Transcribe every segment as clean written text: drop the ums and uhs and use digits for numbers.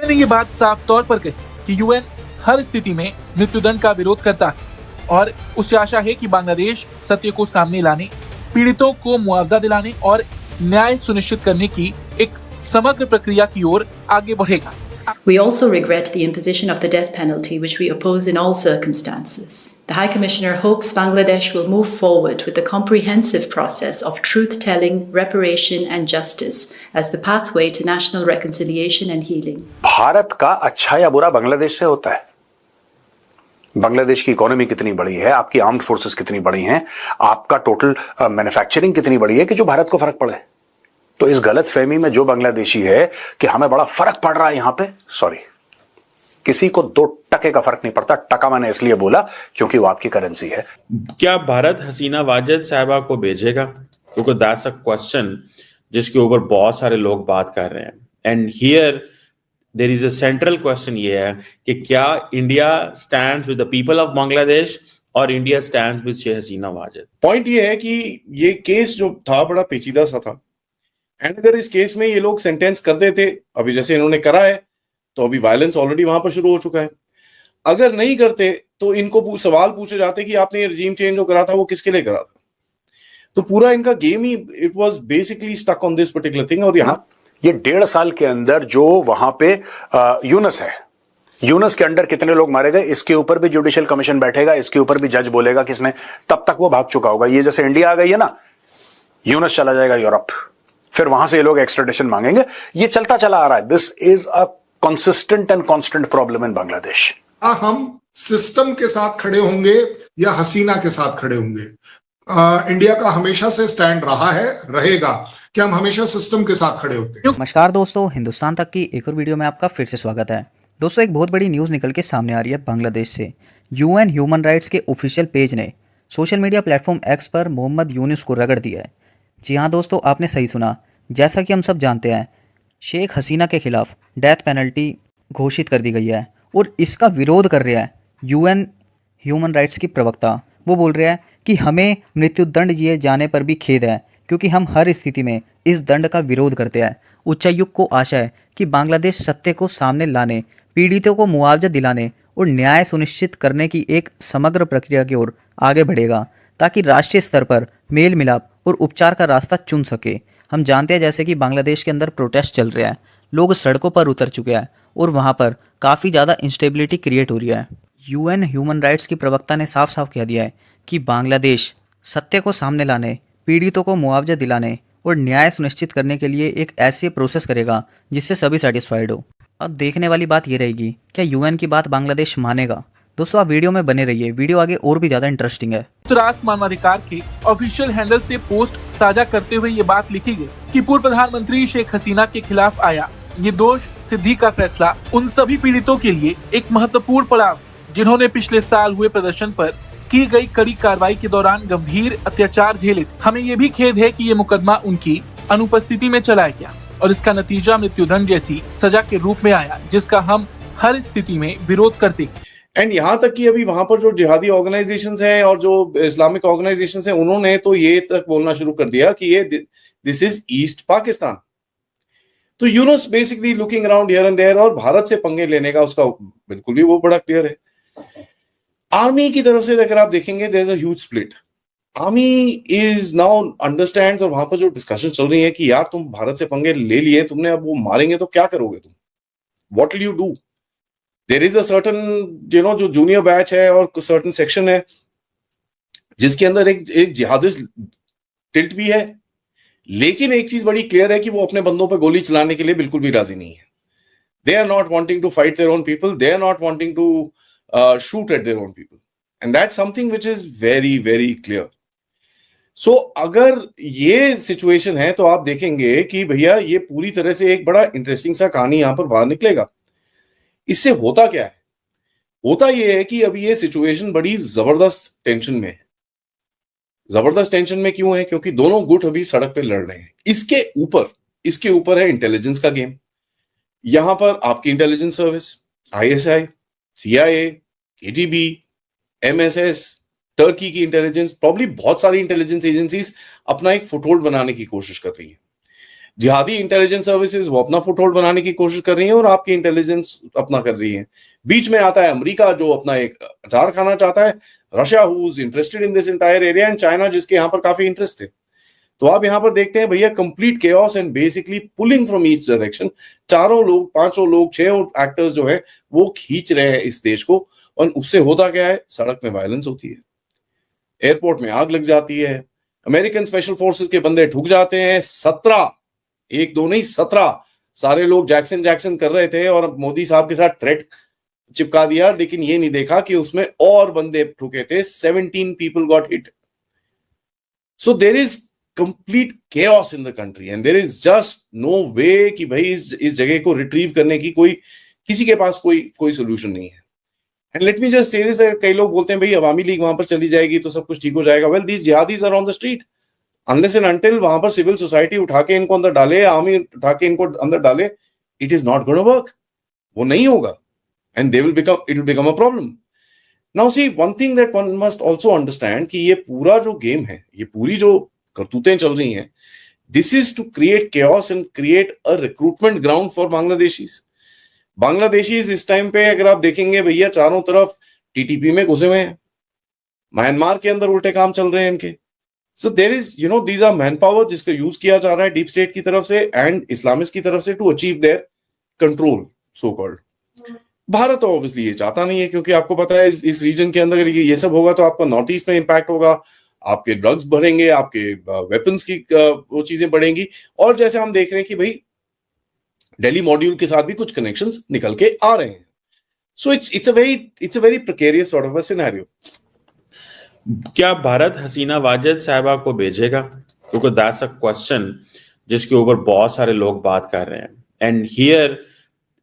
ने ये बात साफ तौर पर कही कि यूएन हर स्थिति में मृत्युदंड का विरोध करता है और उसे आशा है कि बांग्लादेश सत्य को सामने लाने, पीड़ितों को मुआवजा दिलाने और न्याय सुनिश्चित करने की एक समग्र प्रक्रिया की ओर आगे बढ़ेगा। We also regret the imposition of the death penalty, which we oppose in all circumstances. The High Commissioner hopes Bangladesh will move forward with the comprehensive process of truth-telling, reparation and justice as the pathway to national reconciliation and healing. Bharat का अच्छा या बुरा बांग्लादेश से होता है। बांग्लादेश की economy कितनी बड़ी है, आपकी आर्म्ड फोर्सेस कितनी बड़ी हैं, आपका टोटल मैन्युफैक्चरिंग कितनी बड़ी है कि जो भारत को फर्क पड़े। तो इस गलत फहमी में जो बांग्लादेशी है कि हमें बड़ा फर्क पड़ रहा है यहां पे, सॉरी, किसी को 2 टके का फर्क नहीं पड़ता। टका मैंने इसलिए बोला क्योंकि वो आपकी करेंसी है। क्या भारत हसीना वाजिद साहिबा को भेजेगा? क्योंकि दैट्स अ क्वेश्चन जिसके ऊपर बहुत सारे लोग बात कर रहे हैं। And here there is a central question ये है कि क्या India stands with the people of Bangladesh और India stands with Sheikh Hasina Wazed. Point ये है कि ये केस जो था बड़ा पेचीदा सा था, एंड अगर इस केस में ये लोग सेंटेंस कर देते, अभी जैसे इन्होंने करा है, तो अभी वायलेंस ऑलरेडी वहां पर शुरू हो चुका है। अगर नहीं करते तो इनको सवाल पूछे जाते कि आपने ये रिजीम चेंज जो करा था वो किसके लिए करा था। तो पूरा इनका गेम ही it was basically stuck on this particular thing. और यहाँ ये 1.5 साल के अंदर जो वहां पे यूनस है, यूनस के अंडर कितने लोग मारे गए, इसके ऊपर भी जुडिशियल कमीशन बैठेगा, इसके ऊपर भी जज बोलेगा किसने, तब तक वो भाग चुका होगा। ये जैसे इंडिया आ गई है ना, यूनस चला जाएगा यूरोप, फिर वहां से ये लोग एक्स्ट्राडिशन मांगेंगे। ये चलता चला आ रहा है। This is a consistent and constant problem in Bangladesh. हम सिस्टम के साथ खड़े होंगे या हसीना के साथ खड़े होंगे? इंडिया का हमेशा से स्टैंड रहा है, रहेगा कि हम हमेशा सिस्टम के साथ खड़े होते हैं। नमस्कार दोस्तों, हिंदुस्तान तक की एक और वीडियो में आपका फिर से स्वागत है। दोस्तों, एक बहुत बड़ी न्यूज़ निकल के सामने आ रही है बांग्लादेश से। यूएन ह्यूमन राइट्स के ऑफिशियल पेज ने सोशल मीडिया प्लेटफॉर्म एक्स पर मोहम्मद यूनुस को रगड़ दिया है। जी हाँ दोस्तों, आपने सही सुना। जैसा कि हम सब जानते हैं, शेख हसीना के खिलाफ डेथ पेनल्टी घोषित कर दी गई है और इसका विरोध कर रहा है यूएन ह्यूमन राइट्स की प्रवक्ता। वो बोल रहा है कि हमें मृत्युदंड दिए जाने पर भी खेद है क्योंकि हम हर स्थिति में इस दंड का विरोध करते हैं। उच्चायुक्त को आशा है कि बांग्लादेश सत्य को सामने लाने, पीड़ितों को मुआवजा दिलाने और न्याय सुनिश्चित करने की एक समग्र प्रक्रिया की ओर आगे बढ़ेगा ताकि राष्ट्रीय स्तर पर मेल मिलाप और उपचार का रास्ता चुन सके। हम जानते हैं जैसे कि बांग्लादेश के अंदर प्रोटेस्ट चल रहा है, लोग सड़कों पर उतर चुके हैं और वहाँ पर काफ़ी ज़्यादा इंस्टेबिलिटी क्रिएट हो रही है। यूएन ह्यूमन राइट्स की प्रवक्ता ने साफ साफ कह दिया है कि बांग्लादेश सत्य को सामने लाने, पीड़ितों को मुआवजा दिलाने और न्याय सुनिश्चित करने के लिए एक ऐसी प्रोसेस करेगा जिससे सभी सेटिस्फाइड हो। अब देखने वाली बात ये रहेगी, क्या यूएन की बात बांग्लादेश मानेगा? दोस्तों, आप वीडियो में बने रहिए, वीडियो आगे और भी ज्यादा इंटरेस्टिंग है। राष्ट्र मानवाधिकार के ऑफिशियल हैंडल से पोस्ट साझा करते हुए ये बात लिखी गई कि पूर्व प्रधानमंत्री शेख हसीना के खिलाफ आया ये दोष सिद्धि का फैसला उन सभी पीड़ितों के लिए एक महत्वपूर्ण पड़ाव जिन्होंने पिछले साल हुए प्रदर्शन पर की गई कड़ी कार्रवाई के दौरान गंभीर अत्याचार झेले थे। हमें ये भी खेद है कि ये मुकदमा उनकी अनुपस्थिति में चलाया गया और इसका नतीजा मृत्युदंड जैसी सजा के रूप में आया, जिसका हम हर स्थिति में विरोध करते हैं। एंड यहाँ तक कि अभी वहां पर जो जिहादी ऑर्गेनाइजेशंस हैं और जो इस्लामिक ऑर्गेनाइजेशंस हैं, उन्होंने तो ये तक बोलना शुरू कर दिया कि ये दिस इज ईस्ट पाकिस्तान। तो Yunus basically looking around here and there और भारत से पंगे लेने का उसका बिल्कुल भी वो बड़ा क्लियर है। आर्मी की तरफ से अगर आप देखेंगे, there is a huge split. Army is now understands, और वहां पर जो डिस्कशन चल रही है कि यार तुम भारत से पंगे ले लिए तुमने, अब वो मारेंगे तो क्या करोगे तुम, what will you do? There is a certain जो जूनियर बैच है और सर्टन सेक्शन है जिसके अंदर एक जिहादिस्ट टिल्ट भी है, लेकिन एक चीज बड़ी क्लियर है कि वो अपने बंदों पे गोली चलाने के लिए बिल्कुल भी राजी नहीं है। They are not wanting to fight their own people, they are not wanting to shoot at their own people, and that's something which is very very clear. So अगर ये सिचुएशन है तो आप देखेंगे कि भैया ये पूरी तरह से एक बड़ा इंटरेस्टिंग सा कहानी यहां पर बाहर निकलेगा। इससे होता क्या है? होता ये है कि अभी ये सिचुएशन बड़ी जबरदस्त टेंशन में है। जबरदस्त टेंशन में क्यों है? क्योंकि दोनों गुट अभी सड़क पे लड़ रहे हैं। इसके ऊपर है इंटेलिजेंस का गेम। यहां पर आपकी intelligence service, ISI, CIA, KGB, MSS, Turkey की इंटेलिजेंस, प्रॉब्ली बहुत सारी इंटेलिजेंस एजेंसीज अपना एक फुटहोल्ड बनाने की कोशिश कर रही है। जिहादी इंटेलिजेंस सर्विसेज वो अपना फुटहोल्ड बनाने की कोशिश कर रही हैं और आपकी इंटेलिजेंस अपना कर रही है। बीच में आता है अमेरिका जो अपना एक अचार खाना चाहता है, Russia who is interested in this entire area, and China जिसके यहाँ पर काफी इंटरेस्ट है। तो आप यहाँ पर देखते हैं भैया complete chaos and basically pulling from each direction. चारों लोग, पांचों लोग, छह एक्टर्स जो है वो खींच रहे हैं इस देश को, और उससे होता क्या है, सड़क में वायलेंस होती है, एयरपोर्ट में आग लग जाती है, अमेरिकन स्पेशल फोर्सेस के बंदे ठुक जाते हैं। 17, एक दो नहीं 17 सारे लोग जैक्सन जैक्सन कर रहे थे और मोदी साहब के साथ थ्रेट चिपका दिया, लेकिन ये नहीं देखा कि उसमें और बंदे ठुके थे। 17 people got hit. So there is complete chaos in the country and there is just no way कि भाई इस जगह को रिट्रीव करने की किसी के पास कोई सोल्यूशन नहीं है। And let me just say this, कई लोग बोलते हैं भाई अवामी लीग वहां पर चली जाएगी तो सब कुछ ठीक हो जाएगा। Well, these jihadis are on the street, unless and until वहां पर सिविल सोसाइटी उठा के इनको अंदर डाले, आर्मी उठा के इनको अंदर डाले, it is not gonna work. वो नहीं होगा and it will become a problem. Now see, one thing that one must also understand कि ये पूरा जो गेम है, ये पूरी जो करतूतें चल रही हैं, this is to create chaos and create a recruitment ground for Bangladeshis. इस टाइम पे अगर आप देखेंगे भैया, चारों तरफ टीटीपी में घुसे हुए हैं, म्यांमार के अंदर उल्टे काम चल रहे हैं इनके। So there is these are man power जिसका यूज किया जा रहा है डीप स्टेट की तरफ से एंड इस्लामिस्ट की तरफ से to achieve their control, so called. Bharat तो ऑब्वियसली ये चाहता नहीं है, क्योंकि आपको पता है इस रीजन के अंदर ये सब होगा तो आपका नॉर्थ ईस्ट में इंपैक्ट होगा, आपके ड्रग्स बढ़ेंगे, आपके वेपन्स की वो चीजें बढ़ेंगी, और जैसे हम देख रहे हैं कि भाई दिल्ली मॉड्यूल के साथ भी कुछ कनेक्शंस निकल के आ रहे हैं। So it's a very precarious sort of a scenario. क्या भारत हसीना वाजिद साहिबा को भेजेगा? क्योंकि दैट्स अ क्वेश्चन जिसके ऊपर बहुत सारे लोग बात कर रहे हैं। And here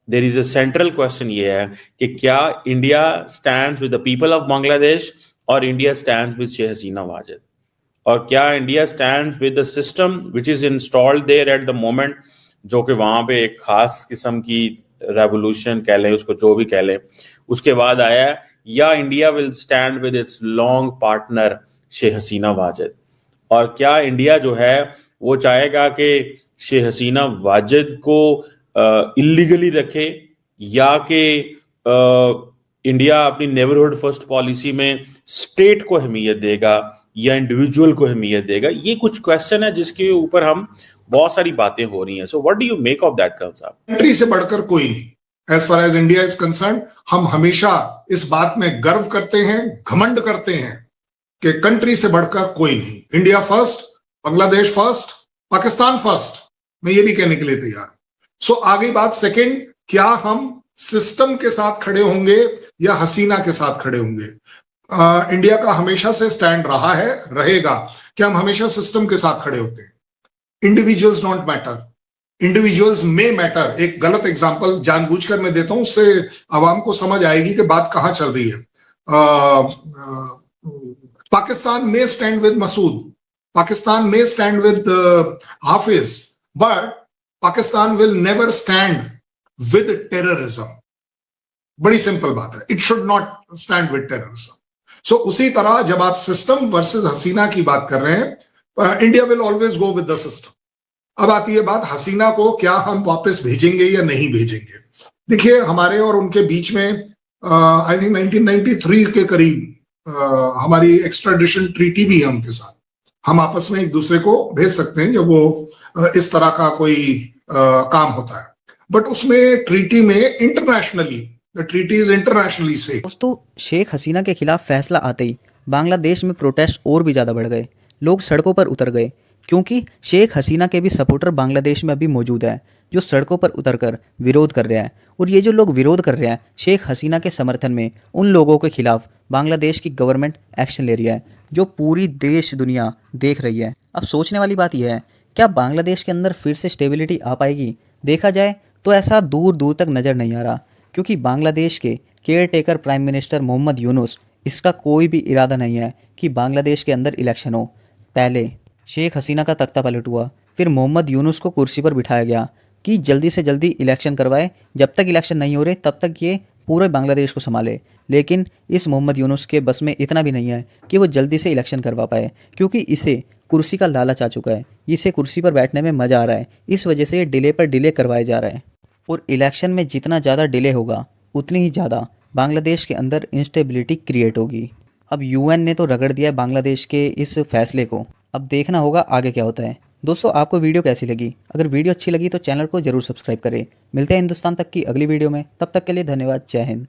there is a central question ये है कि क्या India stands with the people of Bangladesh और India stands with Sheikh Hasina Wajid, और क्या India stands with the system which is installed there at the moment, जो कि वहां पे एक खास किस्म की रेवोल्यूशन कह लें, उसको जो भी कह लें, उसके बाद आया है, या India will stand with its long partner Sheikh Hasina Wajid. और क्या इंडिया जो है वो चाहेगा कि शेख हसीना वाजिद को इलीगली रखे, या कि इंडिया अपनी नेबरहुड फर्स्ट पॉलिसी में स्टेट को अहमियत देगा या इंडिविजुअल को अहमियत देगा? ये कुछ क्वेश्चन है जिसके ऊपर हम बहुत सारी बातें हो रही हैं। So what do you make of that साहब? कंट्री से बढ़कर कोई नहीं, as far as India is concern. हम हमेशा इस बात में गर्व करते हैं, घमंड करते हैं कि कंट्री से बढ़कर कोई नहीं। India first, Bangladesh first, Pakistan first, मैं ये भी कहने के लिए तैयार हूं। सो आगे बात सेकंड, क्या हम सिस्टम के साथ खड़े होंगे या हसीना के साथ खड़े होंगे? इंडिया का हमेशा से स्टैंड रहा है, रहेगा कि हम हमेशा सिस्टम के साथ खड़े होते हैं। इंडिविजुअल्स डोंट मैटर, इंडिविजुअल्स में मैटर। एक गलत एग्जांपल जानबूझकर मैं देता हूं, उससे आवाम को समझ आएगी कि बात कहां चल रही है। पाकिस्तान में स्टैंड विद मसूद, पाकिस्तान में stand with Hafiz, but Pakistan will never stand with terrorism. बड़ी सिंपल बात है, it should not stand with terrorism. So उसी तरह जब आप सिस्टम वर्सेस हसीना की बात कर रहे हैं, India will always go with the system. अब आती है बात हसीना को क्या हम वापस भेजेंगे या नहीं भेजेंगे। देखिए, हमारे और उनके बीच में आई थिंक 1993 के करीब हमारी एक्स्ट्राडिशन ट्रीटी भी है उनके साथ। हम आपस में एक दूसरे को भेज सकते हैं जब वो इस तरह का कोई काम होता है, बट उसमें ट्रीटी में internationally, the treaty is internationally safe. दोस्तों, शेख हसीना के खिलाफ फैसला आते ही बांग्लादेश में प्रोटेस्ट और भी ज़्यादा बढ़ गए, लोग सड़कों पर उतर गए, क्योंकि शेख हसीना के भी सपोर्टर बांग्लादेश में अभी मौजूद हैं जो सड़कों पर उतरकर विरोध कर रहे हैं। और ये जो लोग विरोध कर रहे हैं शेख हसीना के समर्थन में, उन लोगों के खिलाफ बांग्लादेश की गवर्नमेंट एक्शन ले रही है, जो पूरी देश दुनिया देख रही है। अब सोचने वाली बात यह है, क्या बांग्लादेश के अंदर फिर से स्टेबिलिटी आ पाएगी? देखा जाए तो ऐसा दूर दूर तक नज़र नहीं आ रहा, क्योंकि बांग्लादेश के caretaker prime minister Mohammad Yunus, इसका कोई भी इरादा नहीं है कि बांग्लादेश के अंदर इलेक्शन हो। पहले शेख हसीना का तख्ता पलट हुआ, फिर मोहम्मद यूनुस को कुर्सी पर बिठाया गया कि जल्दी से जल्दी इलेक्शन करवाए, जब तक इलेक्शन नहीं हो रहे तब तक ये पूरे बांग्लादेश को संभाले, लेकिन इस मोहम्मद यूनुस के बस में इतना भी नहीं है कि वो जल्दी से इलेक्शन करवा पाए, क्योंकि इसे कुर्सी का लालच आ चुका है। इसे कुर्सी पर बैठने में मज़ा आ रहा है, इस वजह से डिले पर डिले करवाया जा रहा है। और इलेक्शन में जितना ज़्यादा डिले होगा उतनी ही ज़्यादा बांग्लादेश के अंदर इंस्टेबिलिटी क्रिएट होगी। अब यूएन ने तो रगड़ दिया है बांग्लादेश के इस फैसले को, अब देखना होगा आगे क्या होता है। दोस्तों, आपको वीडियो कैसी लगी? अगर वीडियो अच्छी लगी तो चैनल को जरूर सब्सक्राइब करें। मिलते हैं हिंदुस्तान तक की अगली वीडियो में, तब तक के लिए धन्यवाद। जय हिंद।